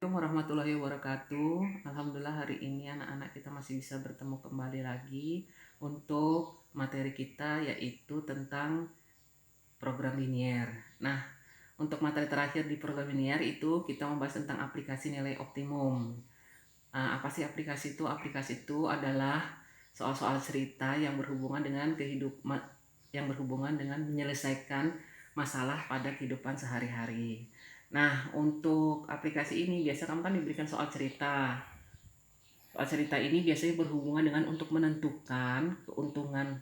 Assalamualaikum warahmatullahi wabarakatuh. Alhamdulillah hari ini anak-anak kita masih bisa bertemu kembali lagi untuk materi kita yaitu tentang program linier. Nah, untuk materi terakhir di program linier itu kita membahas tentang aplikasi nilai optimum. Apa sih aplikasi itu? Aplikasi itu adalah soal-soal cerita yang berhubungan dengan menyelesaikan masalah pada kehidupan sehari-hari. Nah, untuk aplikasi ini biasa kamu kan diberikan soal cerita. Soal cerita ini biasanya berhubungan dengan untuk menentukan keuntungan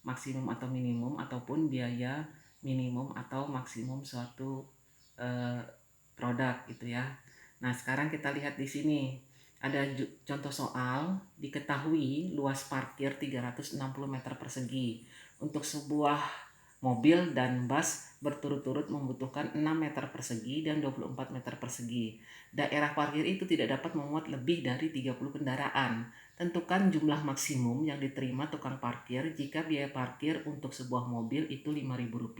maksimum atau minimum ataupun biaya minimum atau maksimum suatu eh, produk gitu ya. Nah, sekarang kita lihat di sini ada contoh soal. Diketahui luas parkir 360 meter persegi untuk sebuah mobil dan bus berturut-turut membutuhkan 6 meter persegi dan 24 meter persegi. Daerah parkir itu tidak dapat memuat lebih dari 30 kendaraan. Tentukan jumlah maksimum yang diterima tukang parkir jika biaya parkir untuk sebuah mobil itu Rp5.000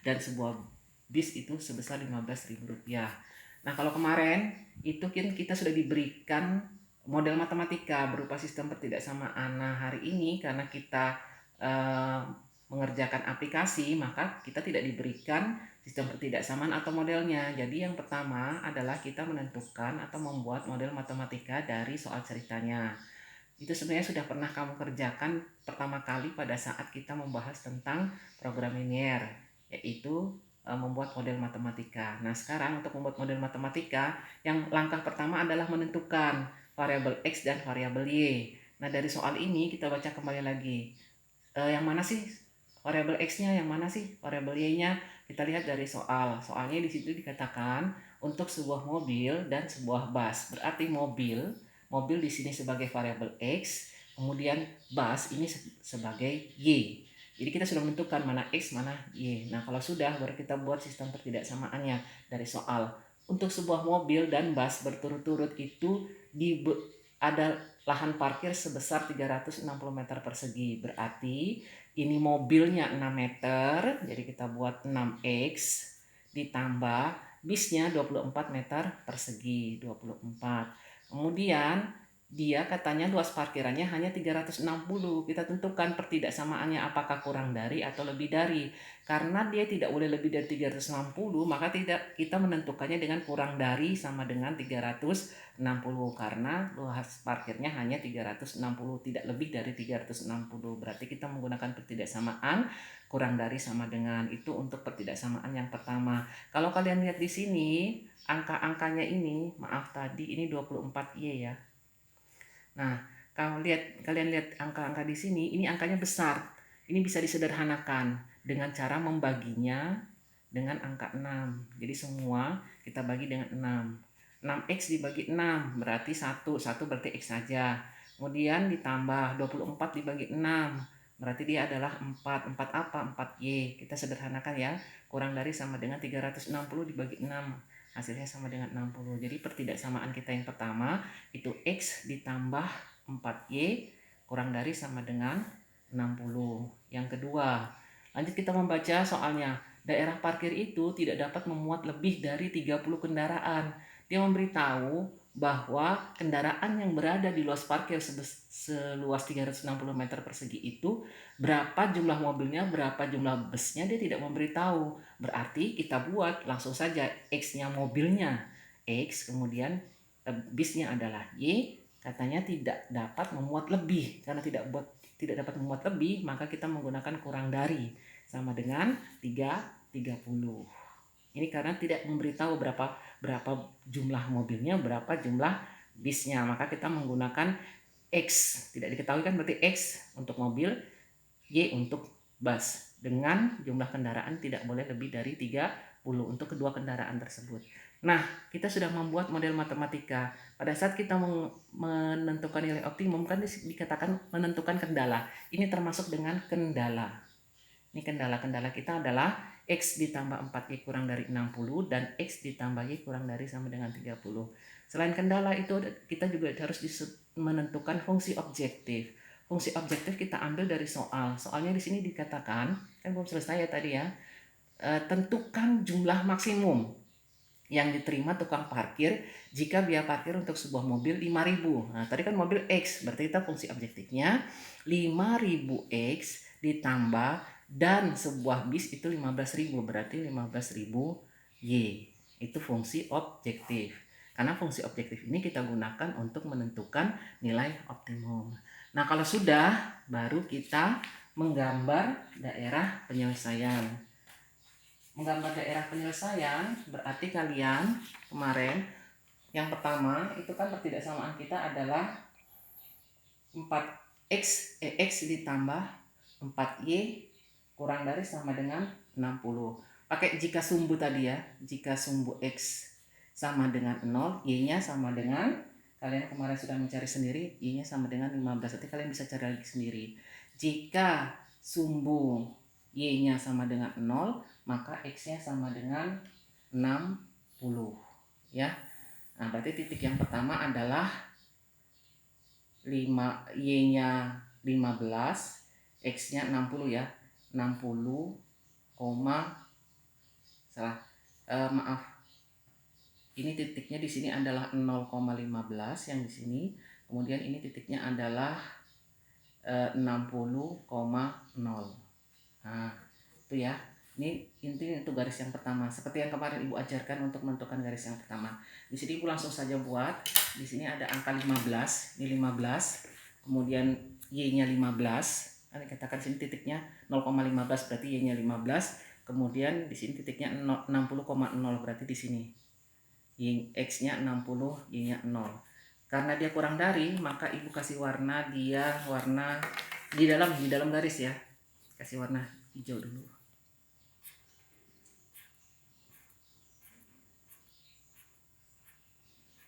dan sebuah bis itu sebesar Rp15.000. Nah, kalau kemarin itu kita sudah diberikan model matematika berupa sistem pertidaksamaan. Nah, hari ini karena kita eh, mengerjakan aplikasi, maka kita tidak diberikan sistem pertidaksamaan atau modelnya. Jadi yang pertama adalah kita menentukan atau membuat model matematika dari soal ceritanya. Itu sebenarnya sudah pernah kamu kerjakan pertama kali pada saat kita membahas tentang program linier, yaitu membuat model matematika. Nah, sekarang untuk membuat model matematika, yang langkah pertama adalah menentukan variabel X dan variabel Y. Nah, dari soal ini kita baca kembali lagi. Yang mana sih variabel X-nya, yang mana sih variabel Y-nya? Kita lihat dari soal. Soalnya di situ dikatakan untuk sebuah mobil dan sebuah bus. Berarti mobil di sini sebagai variabel X, kemudian bus ini sebagai Y. Jadi kita sudah menentukan mana X, mana Y. Nah, kalau sudah baru kita buat sistem pertidaksamaannya dari soal. Untuk sebuah mobil dan bus berturut-turut itu ada lahan parkir sebesar 360 meter persegi. Berarti ini mobilnya 6 meter, jadi kita buat 6X ditambah bisnya 24 meter persegi, 24. Kemudian dia katanya luas parkirannya hanya 360. Kita tentukan pertidaksamaannya apakah kurang dari atau lebih dari. Karena dia tidak boleh lebih dari 360, maka kita menentukannya dengan kurang dari sama dengan 360 karena luas parkirnya hanya 360, tidak lebih dari 360. Berarti kita menggunakan pertidaksamaan kurang dari sama dengan. Itu untuk pertidaksamaan yang pertama. Kalau kalian lihat di sini, angka-angkanya ini, maaf tadi ini 24Y ya. Nah, kalau kalian lihat angka-angka di sini, ini angkanya besar. Ini bisa disederhanakan dengan cara membaginya dengan angka 6. Jadi semua kita bagi dengan 6. 6X dibagi 6 berarti 1. 1 berarti X saja. Kemudian ditambah 24 dibagi 6. Berarti dia adalah 4. 4 apa? 4Y. Kita sederhanakan ya. Kurang dari sama dengan 360 dibagi 6. Hasilnya sama dengan 60. Jadi pertidaksamaan kita yang pertama itu X ditambah 4Y kurang dari sama dengan 60. Yang kedua, lanjut kita membaca soalnya. Daerah parkir itu tidak dapat memuat lebih dari 30 kendaraan. Dia memberitahu bahwa kendaraan yang berada di luas parkir seluas 360 meter persegi itu berapa jumlah mobilnya, berapa jumlah busnya, dia tidak memberitahu. Berarti kita buat langsung saja X-nya mobilnya X, kemudian bisnya adalah Y, katanya tidak dapat memuat lebih. Karena tidak dapat memuat lebih, maka kita menggunakan kurang dari sama dengan 30. Ini karena tidak memberitahu berapa jumlah mobilnya, berapa jumlah bisnya, maka kita menggunakan X. Tidak diketahui kan, berarti X untuk mobil, Y untuk bus. Dengan jumlah kendaraan tidak boleh lebih dari 30 untuk kedua kendaraan tersebut. Nah, kita sudah membuat model matematika. Pada saat kita menentukan nilai optimum kan dikatakan menentukan kendala. Ini termasuk dengan kendala. Ini kendala-kendala kita adalah X ditambah 4Y kurang dari 60 dan X ditambah Y kurang dari sama dengan 30. Selain kendala itu kita juga harus menentukan fungsi objektif. Fungsi objektif kita ambil dari soal. Soalnya di sini dikatakan, kan belum selesai ya tadi ya. Tentukan jumlah maksimum. yang diterima tukang parkir jika biaya parkir untuk sebuah mobil 5.000. Nah, tadi kan mobil X, berarti kita fungsi objektifnya 5.000 X ditambah dan sebuah bis itu 15.000, berarti 15.000 Y. Itu fungsi objektif. Karena fungsi objektif ini kita gunakan untuk menentukan nilai optimum. Nah, kalau sudah, baru kita menggambar daerah penyelesaian. Menggambar daerah penyelesaian berarti kalian kemarin yang pertama itu kan pertidaksamaan kita adalah 4x x ditambah 4y kurang dari sama dengan 60. Pakai jika sumbu tadi ya, jika sumbu x sama dengan 0, y-nya sama dengan, kalian kemarin sudah mencari sendiri, y-nya sama dengan 15. Nanti kalian bisa cari lagi sendiri. Jika sumbu y-nya sama dengan 0, maka x-nya sama dengan 60 ya. Nah, berarti titik yang pertama adalah 5 y-nya 15, x-nya 60 ya. 60, maaf. Ini titiknya di sini adalah 0,15 yang di sini. Kemudian ini titiknya adalah 60,0. Nah, itu ya. Ini intinya itu garis yang pertama. Seperti yang kemarin Ibu ajarkan untuk menentukan garis yang pertama. Di sini Ibu langsung saja buat. Di sini ada angka 15. Ini 15. Kemudian Y-nya 15. Nah, dikatakan sini titiknya 0,15 berarti Y-nya 15. Kemudian di sini titiknya 60,0 berarti di sini. X-nya 60, Y-nya 0. Karena dia kurang dari, maka Ibu kasih warna dia warna di dalam garis ya. Kasih warna hijau dulu.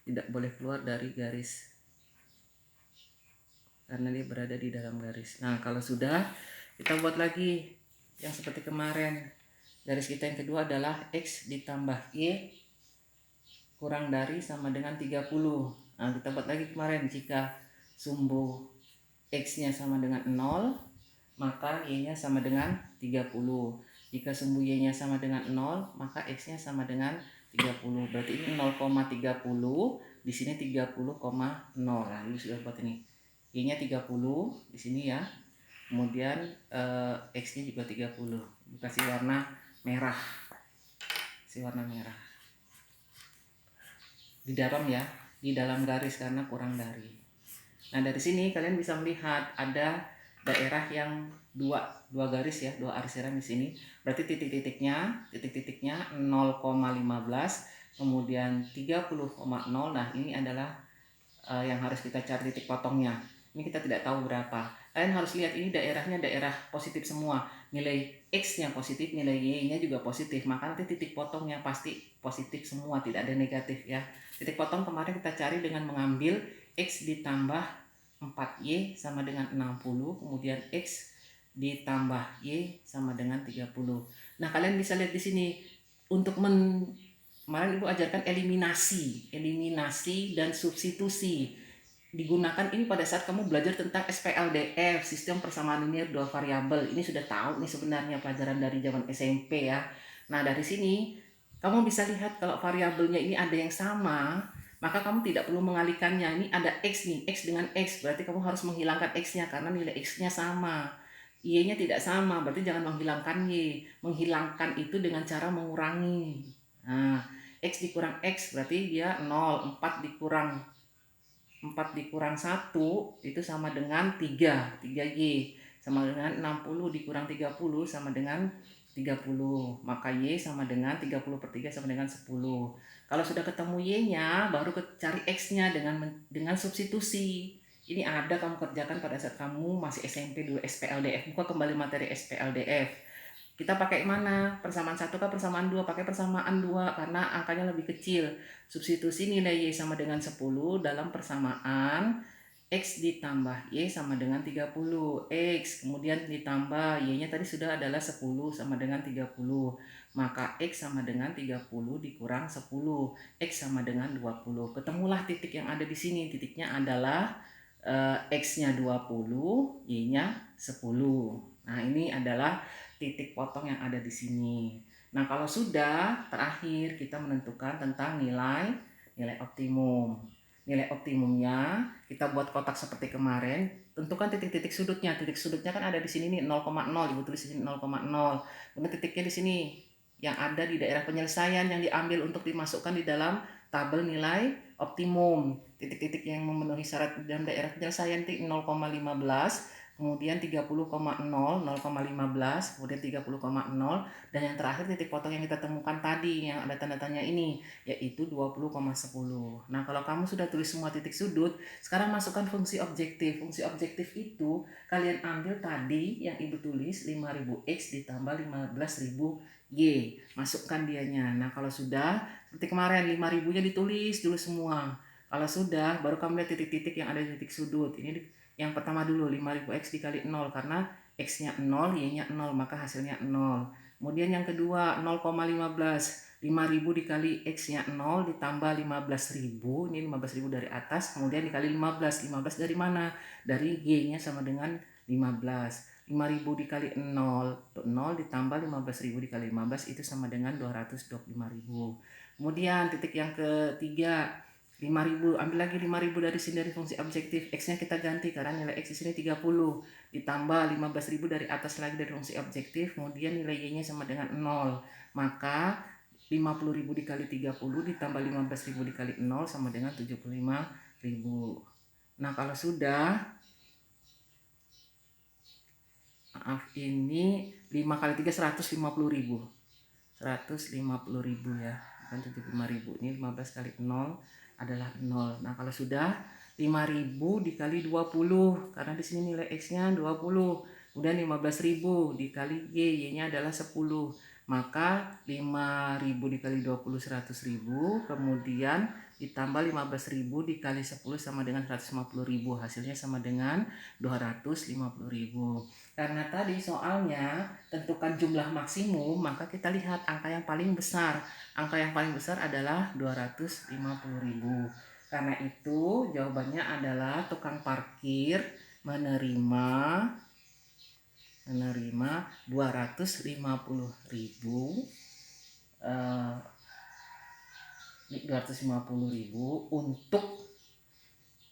Tidak boleh keluar dari garis karena dia berada di dalam garis. Nah, kalau sudah, kita buat lagi yang seperti kemarin. Garis kita yang kedua adalah X ditambah Y kurang dari sama dengan 30. Nah, kita buat lagi kemarin, jika sumbu X-nya sama dengan 0, maka Y-nya sama dengan 30. Jika sumbu Y-nya sama dengan 0, maka X-nya sama dengan 30. Berarti ini 0,30, di sini 30,0. Nah, ini sudah buat ini. Y-nya 30 di sini ya. Kemudian X-nya juga 30. Kasih warna merah. Kasih warna merah. Di dalam ya, di dalam garis karena kurang dari. Nah, dari sini kalian bisa melihat ada daerah yang dua garis ya, dua arsiran di sini. Berarti titik-titiknya 0,15, kemudian 30,0. Nah, ini adalah yang harus kita cari titik potongnya. Ini kita tidak tahu berapa. Kalian harus lihat ini daerahnya daerah positif semua. Nilai X-nya positif, nilai Y-nya juga positif. Maka nanti titik potongnya pasti positif semua, tidak ada negatif ya. Titik potong kemarin kita cari dengan mengambil X ditambah 4Y sama dengan 60, kemudian X ditambah Y sama dengan 30. Nah, kalian bisa lihat di sini untuk kemarin Ibu ajarkan eliminasi dan substitusi. Digunakan ini pada saat kamu belajar tentang SPLDF, sistem persamaan linear dua variabel. Ini sudah tahu nih sebenarnya pelajaran dari zaman SMP ya. Nah, dari sini kamu bisa lihat kalau variabelnya ini ada yang sama, maka kamu tidak perlu mengalihkannya. Ini ada X nih, X dengan X, berarti kamu harus menghilangkan X-nya karena nilai X-nya sama. Y-nya tidak sama, berarti jangan menghilangkan Y. Menghilangkan itu dengan cara mengurangi. Nah, X dikurang X berarti dia 0, 4 dikurang 1 itu sama dengan 3 Y sama dengan 60 dikurang 30 sama dengan 30, maka Y sama dengan 30/3 sama dengan 10. Kalau sudah ketemu Y-nya, baru cari X-nya dengan substitusi. Ini ada kamu kerjakan pada saat kamu masih SMP dulu SPLDF. Buka kembali materi SPLDF. Kita pakai mana? Persamaan 1 kah persamaan 2? Pakai persamaan 2 karena angkanya lebih kecil. Substitusi nilai Y sama dengan 10 dalam persamaan X ditambah Y sama dengan 30. X kemudian ditambah Y-nya tadi sudah adalah 10 sama dengan 30. Maka X sama dengan 30 dikurang 10. X sama dengan 20. Ketemulah titik yang ada di sini. Titiknya adalah X-nya 20, Y-nya 10. Nah, ini adalah titik potong yang ada di sini. Nah, kalau sudah, terakhir kita menentukan tentang nilai optimum. Nilai optimumnya kita buat kotak seperti kemarin, tentukan titik-titik sudutnya. Titik sudutnya kan ada di sini nih 0,0, Ibu tulis di sini 0,0. Kemudian titiknya di sini yang ada di daerah penyelesaian yang diambil untuk dimasukkan di dalam tabel nilai optimum. Titik-titik yang memenuhi syarat dalam daerah penyelesaian itu 0,15, kemudian 30,0, 0,15, kemudian 30,0, dan yang terakhir titik potong yang kita temukan tadi yang ada tanda tanya ini, yaitu 20,10. Nah, kalau kamu sudah tulis semua titik sudut, sekarang masukkan fungsi objektif. Fungsi objektif itu kalian ambil tadi yang Ibu tulis 5.000x ditambah 15.000y. Masukkan dianya. Nah, kalau sudah, seperti kemarin 5.000-nya ditulis dulu semua. Kalau sudah, baru kamu lihat titik-titik yang ada di titik sudut. Ini yang pertama dulu 5.000x dikali 0 karena x-nya 0, y-nya 0, maka hasilnya 0. Kemudian yang kedua 0,15, 5.000 dikali x-nya 0 ditambah 15.000, ini 15.000 dari atas, kemudian dikali 15. 15 dari mana? Dari y-nya sama dengan 15. 5.000 dikali 0, 0 ditambah 15.000 dikali 15 itu sama dengan 225.000. Kemudian titik yang ketiga 5.000, ambil lagi 5.000 dari sini dari fungsi objektif, x-nya kita ganti karena nilai x di sini 30, ditambah 15.000 dari atas lagi dari fungsi objektif, kemudian nilai y-nya sama dengan 0, maka 50.000 dikali 30 ditambah 15.000 dikali 0 sama dengan 75.000. Nah, kalau sudah, maaf, ini 5 kali 3 150.000, 150.000 ya, bukan 75.000. Ini 15 kali 0 adalah 0. Nah, kalau sudah 5.000 dikali 20 karena di sini nilai x-nya 20. Kemudian 15.000 dikali y-nya adalah 10. Maka 5.000 dikali 20 100.000, kemudian ditambah 15.000 dikali 10 sama dengan 150.000. Hasilnya sama dengan 250.000. Karena tadi soalnya tentukan jumlah maksimum, maka kita lihat angka yang paling besar. Angka yang paling besar adalah 250.000. Karena itu jawabannya adalah tukang parkir menerima 250.000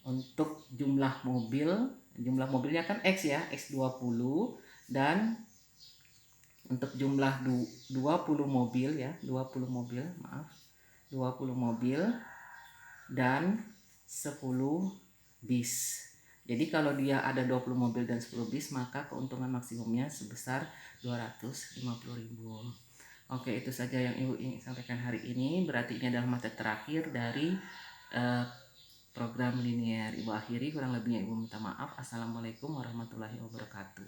untuk jumlah mobil. Jumlah mobilnya kan X ya, X20, dan untuk jumlah 20 mobil ya, 20 mobil, maaf, 20 mobil dan 10 bis. Jadi kalau dia ada 20 mobil dan 10 bis, maka keuntungan maksimumnya sebesar 250.000. Oke, itu saja yang Ibu ingin sampaikan hari ini. Berarti ini adalah materi terakhir dari program linear. Ibu akhiri, kurang lebihnya Ibu minta maaf. Assalamualaikum warahmatullahi wabarakatuh.